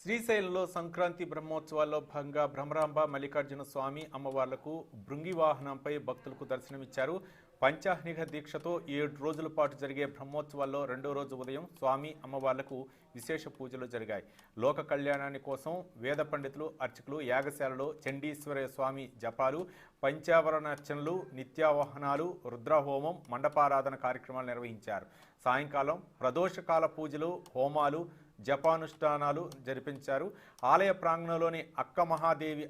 శ్రీశైలంలో సంక్రాంతి బ్రహ్మోత్సవాల్లో భాగంగా భ్రమరాంబ మల్లికార్జున స్వామి అమ్మవార్లకు భృంగి వాహనంపై భక్తులకు దర్శనమిచ్చారు. పంచాహ్నిక దీక్షతో 7 రోజుల పాటు జరిగే బ్రహ్మోత్సవాల్లో రెండో రోజు ఉదయం స్వామి అమ్మవార్లకు విశేష పూజలు జరిగాయి. లోక కళ్యాణాన్ని కోసం వేద పండితులు, అర్చకులు యాగశాలలో చండీశ్వర స్వామి జపాలు, పంచావరణర్చనలు, నిత్యావాహనాలు, రుద్రహోమం, మండపారాధన కార్యక్రమాలు నిర్వహించారు. సాయంకాలం ప్రదోషకాల పూజలు, హోమాలు, జపానుష్ఠానాలు జరిపించారు. ఆలయ ప్రాంగణంలోని అక్క మహాదేవి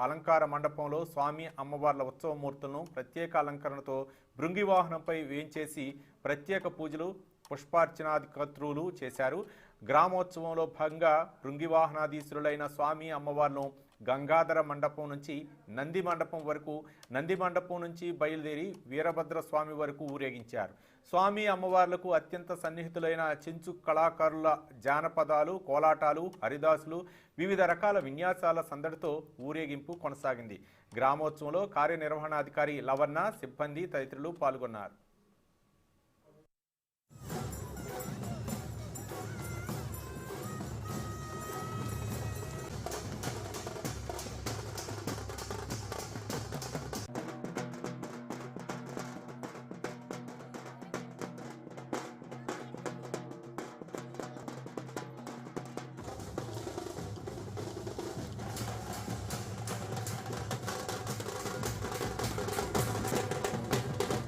అలంకార మండపంలో స్వామి అమ్మవార్ల ఉత్సవమూర్తులను ప్రత్యేక అలంకరణతో భృంగి వాహనంపై వేయించేసి ప్రత్యేక పూజలు, పుష్పార్చనాధికత్రులు చేశారు. గ్రామోత్సవంలో భాగంగా భృంగి వాహనాధీశ్వరులైన స్వామి అమ్మవార్లను గంగాధర మండపం నుంచి నంది మండపం వరకు, నంది మండపం నుంచి బయలుదేరి వీరభద్ర స్వామి వరకు ఊరేగించారు. స్వామి అమ్మవార్లకు అత్యంత సన్నిహితులైన చెంచు కళాకారుల జానపదాలు, కోలాటాలు, హరిదాసులు, వివిధ రకాల విన్యాసాల సందడితో ఊరేగింపు కొనసాగింది. గ్రామోత్సవంలో కార్యనిర్వహణాధికారి లవన్న, సిబ్బంది తదితరులు పాల్గొన్నారు.